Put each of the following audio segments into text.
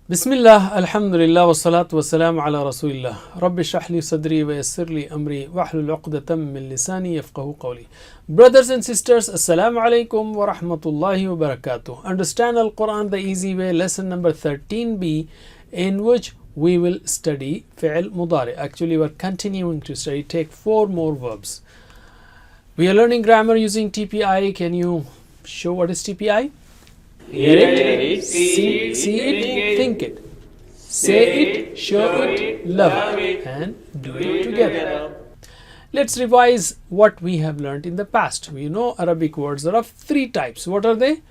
Bismillah, Alhamdulillah, wassalatu wassalamu ala Rasulillah. Rabbi shrah li sadri wa yassir li amri wahlul uqdatam min lisani yafqahu qawli. Brothers and sisters, Assalamu alaikum wa rahmatullahi wa barakatuh. Understand Al-Quran the easy way, lesson number 13b, in which we will study fi'l mudari. Actually, we are continuing to study. Take 4 more verbs. We are learning grammar using TPI. Can you show what is TPI? Hear it, see it, think it, say it, show it, love it, and do it together. Let's revise what we have learned in the past. We know Arabic words are of 3 types. What are they?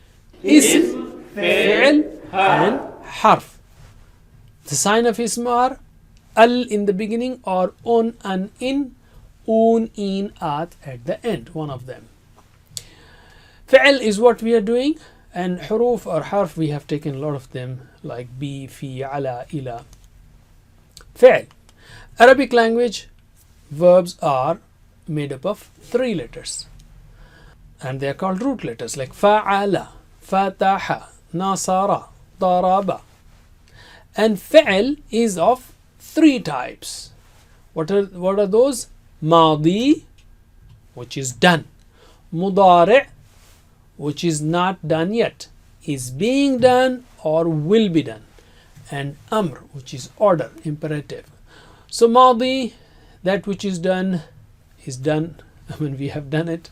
Ism, fi'l, and harf. The sign of ism are al in the beginning or on, an, in, un, in, at the end, one of them. Fi'l is what we are doing. And huruf or harf, we have taken a lot of them like bi, fi, ala, ila. Fi'l. Arabic language verbs are made up of 3 letters. And they are called root letters like fa'ala, fataha, nasara, daraba. And fi'l is of 3 types. What are those? Madi, which is done. Mudari', which is not done yet, is being done or will be done, and amr, which is order, imperative. So madi, that which is done, we have done it.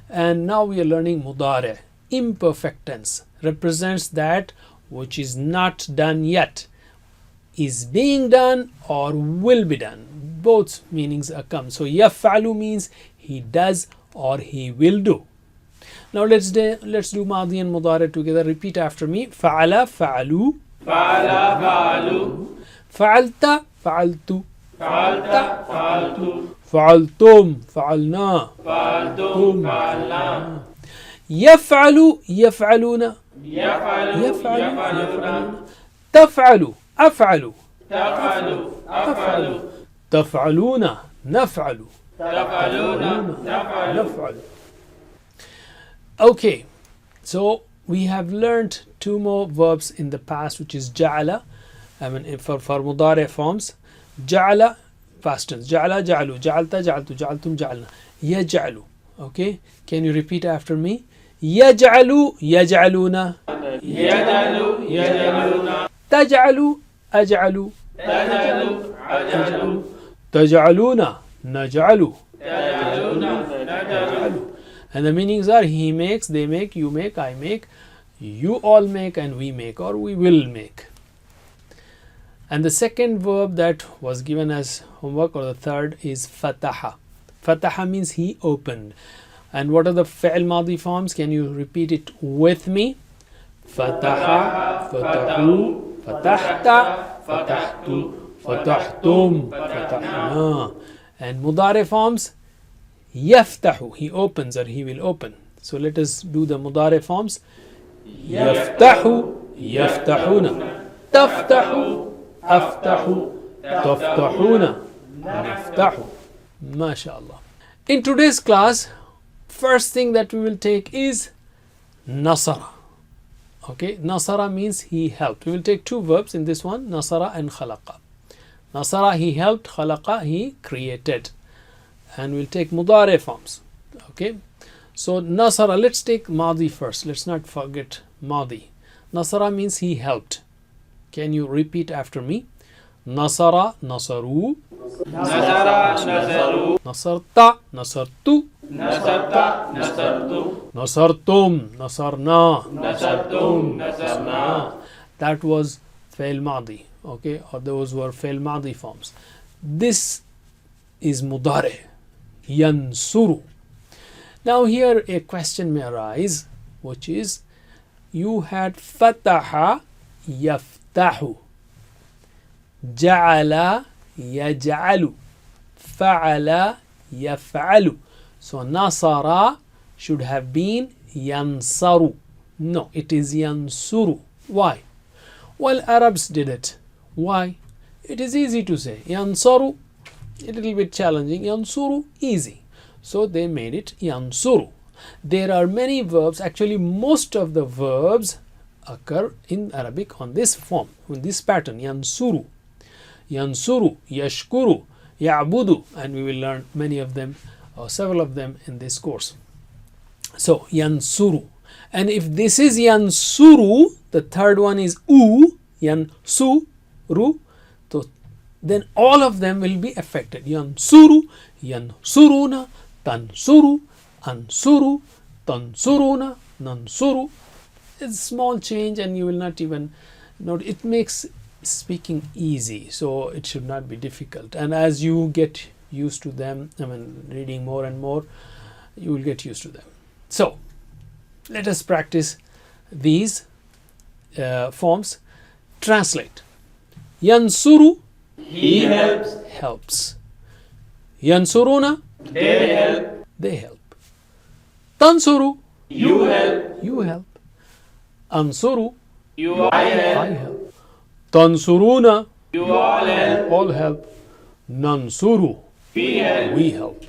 And now we are learning mudari', imperfect tense, represents that which is not done yet, is being done or will be done. Both meanings come. So yaf'alu means he does or he will do. Now let's do Madi and Mudari together. Repeat after me. Fa'ala, fa'alu. Fa'ala, fa'alu. Fa'alta, fa'altu. Fa'alta, fa'altu. Fa'altum, fa'alna. Fa'altum, fa'alna. Yaf'alu, yaf'aluna. Yaf'alu, yaf'aluna. Taf'alu, af'alu. Taf'alu, af'alu. Taf'aluna, naf'alu. Taf'aluna, naf'alu. Okay, so we have learned 2 more verbs in the past, which is ja'ala, for mudari forms. Ja'ala, past tense. Ja'ala, ja'alu. Ja'alta, ja'altu. Ja'altum, ja'alna. Yaj'alu. Okay, can you repeat after me? Yaj'alu, yaj'aluna. Yaj'alu, yaj'aluna. Taj'alu, aj'alu. Taj'alu, aj'alu. Taj'aluna, naj'alu. Taj'aluna, naj'alu. And the meanings are he makes, they make, you make, I make, you all make, and we make, or we will make. And the second verb that was given as homework, or the third, is fataha. Fataha means he opened. And what are the fi'l madi forms? Can you repeat it with me? Fataha, fatahu, fatahta, fatahtu, fatahtum, fatahna. And mudari forms? Yaftahu, he opens or he will open. So let us do the mudari forms. Yaftahu, yaftahuna. Taftahu, aftahu. Taftahuna, naftahu. MashaAllah. In today's class, first thing that we will take is nasara. Okay, nasara means he helped. We will take 2 verbs in this one, nasara and khalaqa. Nasara, he helped. Khalaqa, he created. And we'll take mudari forms. Okay, so nasara, let's take madi first. Let's not forget madi. Nasara means he helped. Can you repeat after me? Nasara, nasaru. Nasara, nasaru. Nasarta, nasartu. Nasarta, nasartu. Nasartum, nasarna. Nasartum, nasarna. That was fi'l madi. Okay, or those were fi'l madi forms. This is mudari. Yansuru. Now here a question may arise, which is, you had fataha, yaftahu, ja'ala, yaj'alu, fa'ala, yaf'alu. So nasara should have been yansaru. No, it is yansuru. Why? Well, Arabs did it. Why? It is easy to say. Yansaru, a little bit challenging. Yansuru, easy. So they made it yansuru. There are many verbs, actually most of the verbs occur in Arabic on this form, in this pattern, yansuru, yansuru, yashkuru, ya'budu, and we will learn many of them or several of them in this course. So yansuru, and if this is yansuru, the third one is u, yansuru, so then all of them will be affected. Yansuru, yansuruna, tansuru, ansuru, tansuruna, nansuru. It's a small change and you will not even note. It makes speaking easy, so it should not be difficult. And as you get used to them, reading more and more, you will get used to them. So let us practice these forms. Translate. Yansuru, He helps. helps. Yansuruna, They help. they help. Tansuru, You help. you help. Ansuru, I help. I help. Tansuruna, You all help. all help. Nansuru, We help. we help.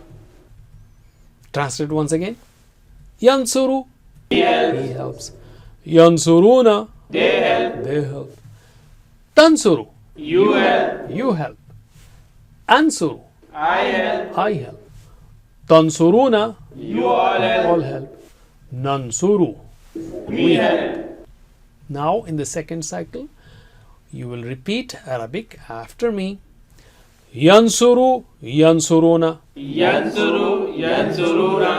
Translate once again. Yansuru, He helps. he helps. Yansuruna, They help. they help. Tansuru, You help. you help. Ansuru, I help. I help. Tansuruna, You all help. all help. Nansuru, We help. now in the second cycle you will repeat Arabic after me. Yansuru, yansuruna. Yansuru. Yansuruna.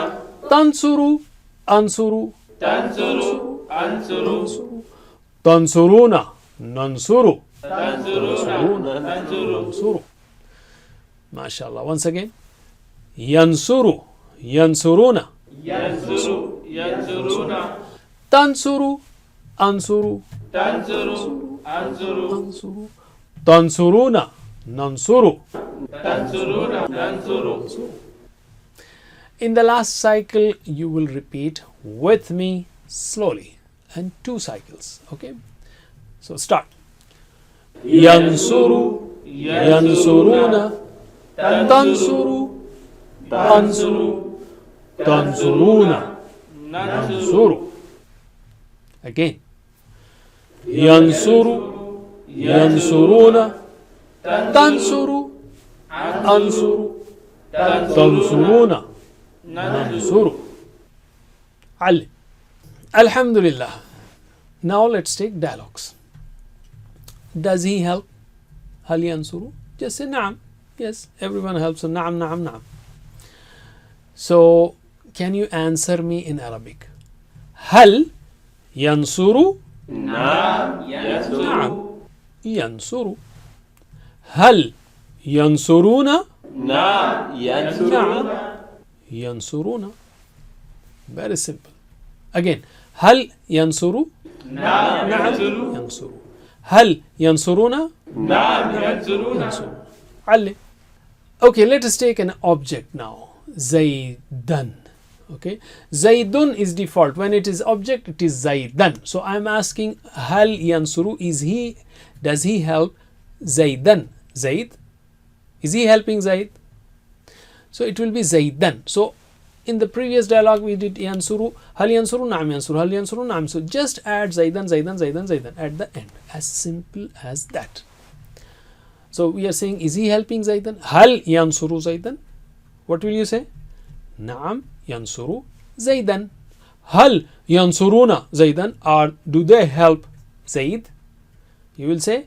Tansuru, ansuru. Tansuru. Ansuru. Tansuruna, nansuru. Tansuruna. Tansuru. Nansuru. MashaAllah. Once again. Yansuru, yansuruna. Yansuru. Yansuruna. Tansuru, ansuru. Tansuru. Ansuru. Ansuru. Tansuruna, nansuru. Tansuruna. Tansuru. In the last cycle, you will repeat with me slowly and 2 cycles. Okay? So start. Yansuru, yansuruna. Tansuru, ansuru. Tansuruna, nansuru. Again. Yansuru, yansuruna. Tansuru, ansuru. Tansuruna, nansuru. Ali. Alhamdulillah. Now let's take dialogues. Does he help? Hal yansuru? Just say na'am. Yes, everyone helps. So na'am, na'am, na'am. So can you answer me in Arabic? Hal yansuru? Naam. Yansuru. Na'am. Yansuru. Hal yansuruna? Naam. Yansuruna. Yansuruna. Very simple. Again. Hal yansuru? Naam. Yansuru. Yansuru. Hal yansuruna? Naam. Yansuruna. Yansuru. Ali. Okay, let us take an object now. Zaidan. Okay. Zaidun is default. When it is object, it is Zaidan. So I am asking Hal yansuru, does he help Zaidan? Zaid? Is he helping Zaid? So it will be Zaidan. So in the previous dialogue we did yansuru, Hal yansuru, na'am yansuru, Hal yansuru, na'am. So just add Zaidan, Zaidan, Zaidan, Zaidan at the end. As simple as that. So we are saying, is he helping Zaidan? Hal yansuru Zaidan? What will you say? Naam yansuru Zaidan. Hal yansuruna Zaidan, or do they help Zaid? You will say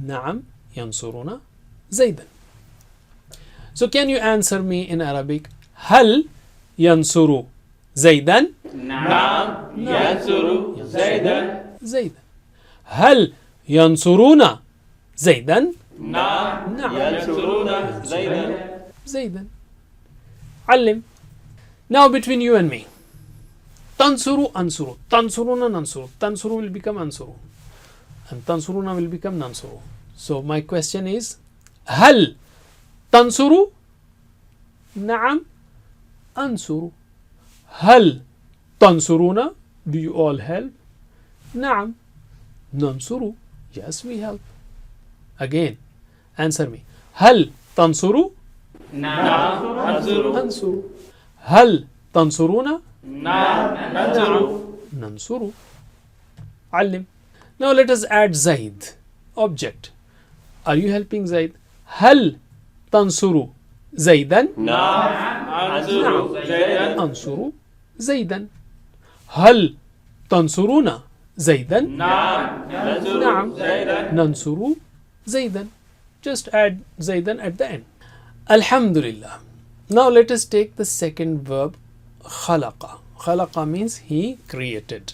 Naam yansuruna Zaidan. So can you answer me in Arabic? Hal yansuru Zaidan? Naam. Yansuru. Zaidan. Zaidan. Hal yansuruna Zaidan? Naam. Naam. Yansuruna. Zaidan. Zaidan. Alim. Now between you and me. Tansuru, ansuru. Tansuruna, nansuru. Tansuru will become ansuru. And tansuruna will become nansuru. So my question is, Hal tansuru? Naam. Ansuru. Hal tansuruna? Do you all help? Naam. Nansuru. Yes, we help. Again, answer me. Hal tansuru? Naam. Yansuru. Nansuru. Hal tansuruna? Naam. Yansuru. Nansuru. علم. Now let us add Zaid, object. Are you helping Zaid? هل تنصر زيدا؟ نعم أنصر زيدا. أنصر زيدا. هل تنصرون زيدا؟ نعم ننصر نعم. زيدا. ننصر زيدا. Just add زيدا at the end. Alhamdulillah. Now let us take the second verb خلق. خلق means he created.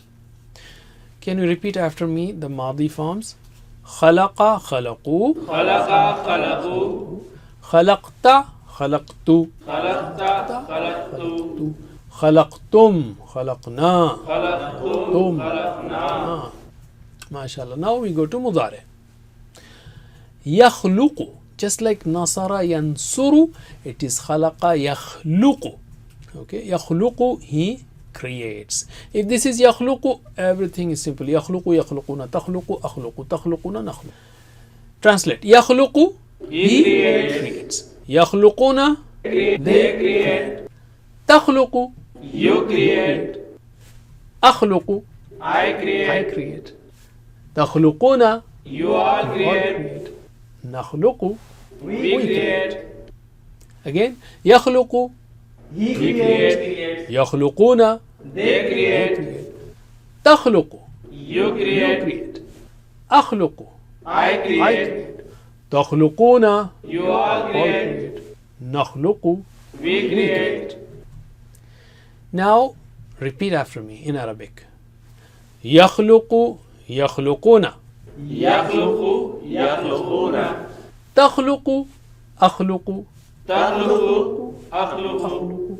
Can you repeat after me the ماضي forms? خلق خلقوا. خلق خلقوا. خلقت خلقت. خلقت خلقت. خلقتم خلقنا. خلقتم تم. خلقنا. MashaAllah. Now we go to مضارع. يخلق. Just like نصر ينصر, it is خلق يخلق. Okay, يخلق, he creates. If this is يخلق, everything is simple. يخلق يخلقون, تخلق أخلق, تخلقون نخلق. Translate. يخلق, He creates. يخلقون, They create. تخلق, You create. أخلق, I I create. create. تخلقون, You all all create. create. نخلق, We create. again. يخلق, He creates. يخلقون, They create. تخلق, You you create. create. أخلق, I I create. create. تخلقون, You all all create. create. نخلق. We create. Now repeat after me in Arabic. يخلق يخلقون. يخلق يخلقون. تخلق أخلق. تخلق أخلق.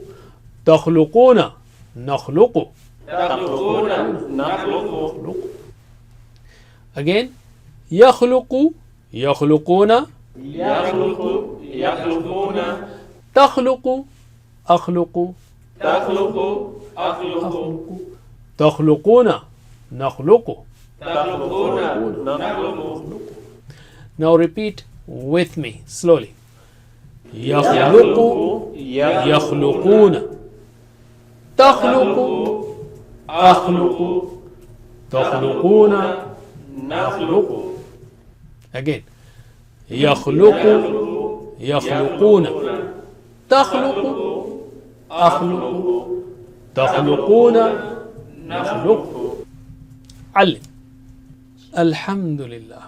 تخلقون نخلق. تخلقون نخلق. Again. يخلق يخلقون. يخلق يخلقون. تخلق أخلق. تخلق أخلق. تخلقون نخلق. تخلقون نخلق. Now repeat with me slowly. يخلق يخلقون. تخلق أخلق. تخلقون نخلق. again. يخلق يخلقون. تخلق أخلق. تخلقون نخلق. علم. Alhamdulillah.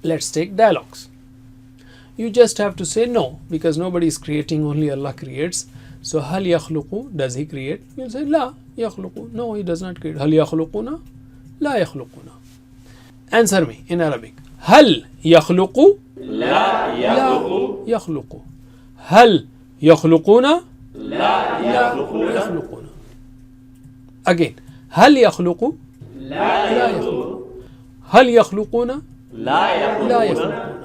Let's take dialogues. You just have to say no, because nobody is creating, only Allah creates. So هل يخلق, does he create? You'll say لا يخلق, no, he does not create. هل يخلقون, لا يخلقون. Answer me in Arabic. هل يخلق, لا يخلق. يخلق. هل يخلقون, لا يخلقون. يخلقون. Again. هل يخلق, لا لا يخلق. يخلق. هل يخلقون, لا لا يخلقون. يخلقون.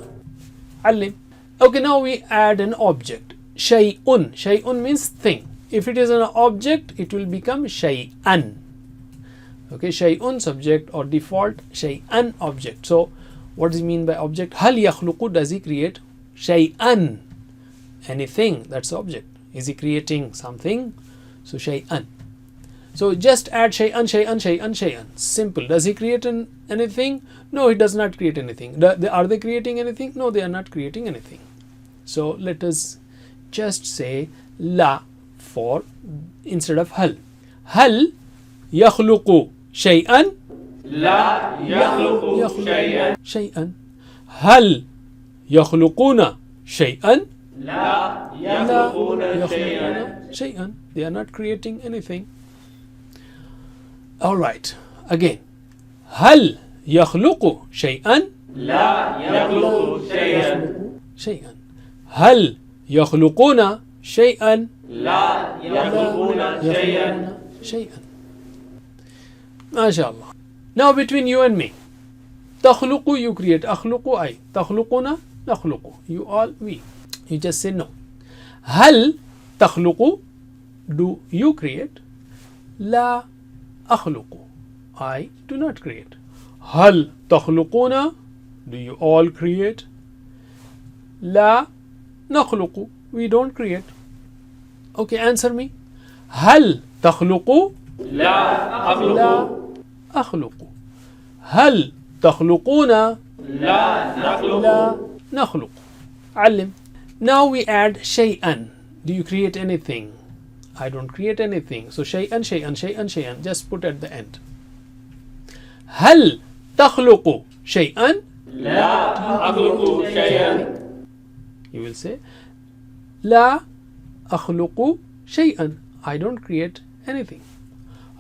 علم. Okay, now we add an object. شيء. شيء means thing. If it is an object, it will become شيئا. Okay, شيء subject or default, شيئا object. So, what does it mean by object? هل يخلق, does he create? شيئا, anything, that's object. Is he creating something? So, شيئا. So, just add شيئا شيئا شيئا شيئا. Simple. Does he create anything? No, he does not create anything. Are they creating anything? No, they are not creating anything. So, let us just say لا for instead of هل. هل يخلق شيئا, لا يخلق شيئا. شيئا. هل يخلقون شيئا, لا لا يخلقون شيئا. يخلقون شيئا. They are not creating anything. Alright, again. هل يخلق شيئا, لا يخلق شيئا. شيئا. هل يخلقون شيئا, لا يخلقون شيئا. شيئا. MashaAllah. Now between you and me. تخلق, you create. أخلق, I. تخلقون, نخلق. You all, we. You just say no. هل تخلق, do you create? لا أخلق, I do not create. هل تخلقون, do you all create? لا نخلق, we don't create. Okay, answer me. هل تخلق, لا أخلق. لا أخلق. هل تخلقون لا نخلق لا نخلق. علم. Now we add شيئا. Do you create anything? I don't create anything. So شيئا شيئا شيئا شيئا. Just put at the end. هل تخلق شيئا? لا أخلق شيئا. You will say لا أخلق شيئا. I don't create anything.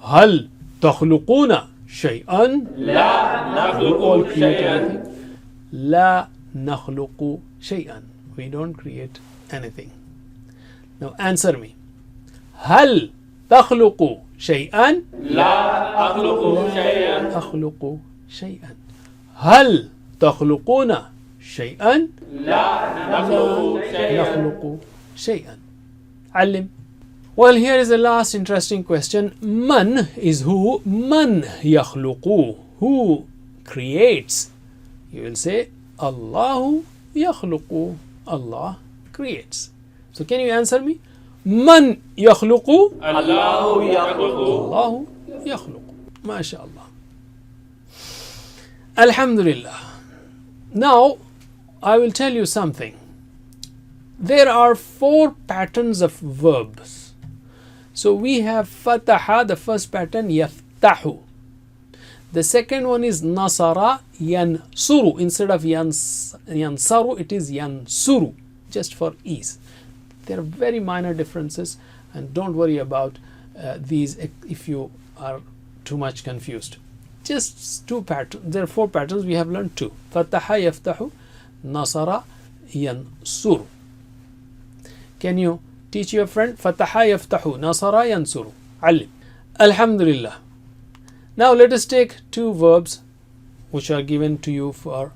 هل تخلقون شيئا؟ لا We all نخلق create شيئا. anything. لا نخلق شيئا. We don't create anything. Now answer me. هل تخلق شيئا؟ لا أخلق شيئا. أخلق شيئا. هل تخلقون شيئا؟ لا نخلق شيئا. نخلق شيئا. علم. Well, here is the last interesting question. Man is who? Man يخلق. Who creates? You will say Allah يخلق. Allah creates. So can you answer me? Man يخلق. الله يخلق. الله يخلق. ما شاء الله. Alhamdulillah. Now I will tell you something. There are 4 patterns of verbs. So we have fataha, the first pattern, yaftahu. The second one is nasara, yansuru. Instead of yansaru, it is yansuru, just for ease. There are very minor differences, and don't worry about these if you are too much confused. Just 2 patterns. There are 4 patterns. We have learned 2. Fataha, yaftahu, nasara, yansuru. Can you teach your friend? Fataha yaftahu, nasara yansuru. Alim. Alhamdulillah. Now let us take 2 verbs which are given to you for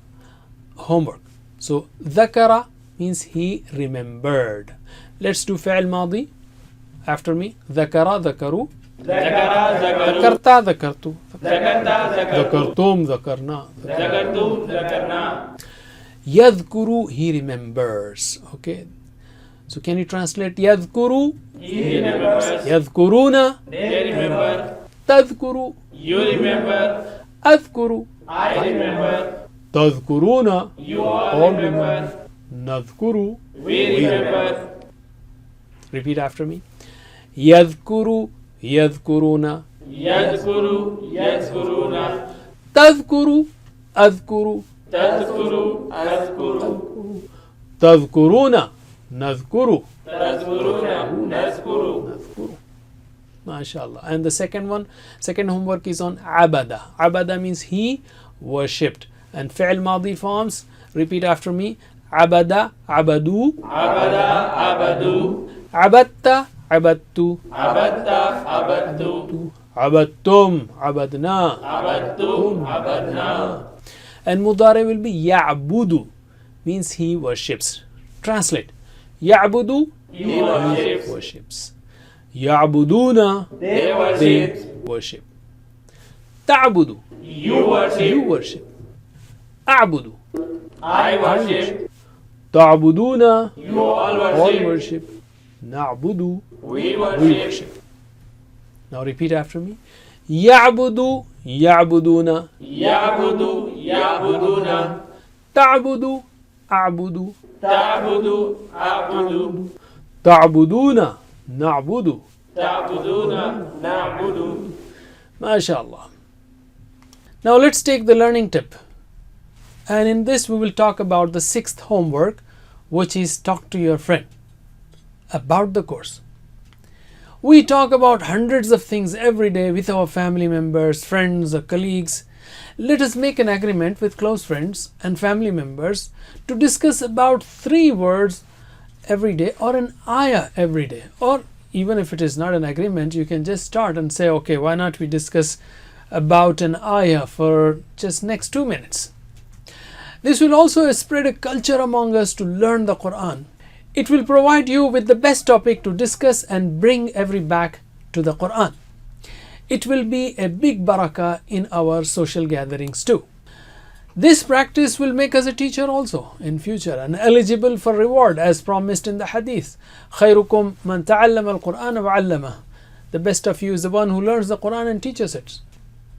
homework. So ذكر means he remembered. Let's do فعل ماضي. After me. ذكر ذكروا. ذكر ذكروا. ذكرت ذكرت. ذكرت ذكرت. ذكرتم ذكرنا. ذكرتم ذكرنا. يذكر he remembers. Okay. So can you translate يذكر? He remembers. يذكرون. They remember. تذكر. You remember. أذكر. I remember. تذكرون. You all remember. نذكر. We remember. Repeat after me. يذكر يذكرون. يذكر يذكرون. تذكر أذكر. تذكر أذكر. تذكرون نذكر. تذكرون نذكر. MashaAllah. And the second homework is on abada. Abada means he worshipped. And fi'l madi forms, repeat after me. Abada, abadu. عبد عبدوا. Abatta, abattu. عبدت عبدت. Abattum, abadna. عبدتم عبدنا. And mudari will be ya'budu, means he worships. Translate. Ya'budu, He worships. worships. Ya'buduna, They they worship. worship. Ta'budu, You you worship. worship. A'budu, I worship. ta'buduna, You all all worship. worship. Na'budu, We we worship. worship. Now repeat after me. Ya'budu, ya'buduna. يعبد يعبدون. Ta'budu, a'budu. تعبد أعبد. Ta'buduna, na'budu. تعبدون نعبد. MashaAllah. Now let's take the learning tip. And in this we will talk about the 6th homework, which is talk to your friend about the course. We talk about hundreds of things every day with our family members, friends, or colleagues. Let us make an agreement with close friends and family members to discuss about 3 words every day or an ayah every day. Or even if it is not an agreement, you can just start and say, okay, why not we discuss about an ayah for just next 2 minutes. This will also spread a culture among us to learn the Quran. It will provide you with the best topic to discuss and bring every back to the Quran. It will be a big barakah in our social gatherings too. This practice will make us a teacher also in future and eligible for reward as promised in the hadith. خيركم من تعلم القرآن وعلمه. The best of you is the one who learns the Quran and teaches it.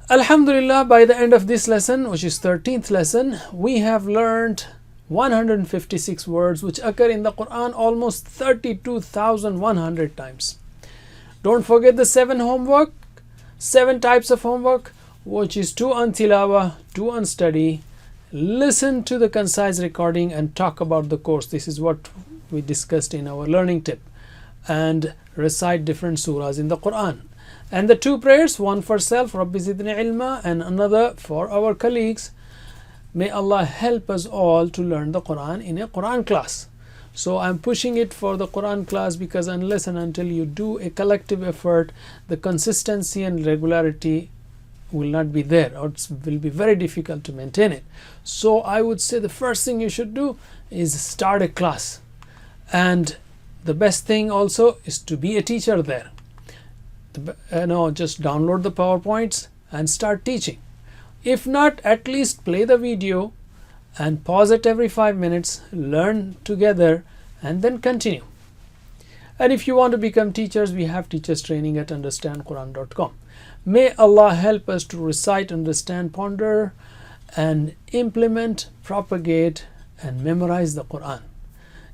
Alhamdulillah, by the end of this lesson, which is 13th lesson, we have learned 156 words which occur in the Quran almost 32,100 times. Don't forget the 7 types of homework, which is 2 on tilawah, 2 on study. Listen to the concise recording and talk about the course. This is what we discussed in our learning tip. And recite different surahs in the Quran. And the 2 prayers, one for self, Rabbi Zidni Ilma, and another for our colleagues. May Allah help us all to learn the Quran in a Quran class. So I'm pushing it for the Quran class because unless and until you do a collective effort, the consistency and regularity will not be there, or it will be very difficult to maintain it. So I would say the first thing you should do is start a class. And the best thing also is to be a teacher there. Just download the PowerPoints and start teaching. If not, at least play the video and pause it every 5 minutes, learn together, and then continue. And if you want to become teachers, we have teachers training at understandquran.com. May Allah help us to recite, understand, ponder, and implement, propagate, and memorize the Quran.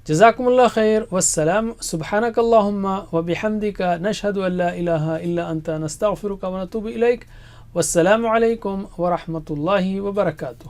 Jazakumullah khair. Wassalam. Subhanakallahumma wa bihamdika nashhadu an la ilaha illa anta nastaghfiruka wa natubu ilayk. Wassalamu alaikum wa rahmatullahi wa barakatuh.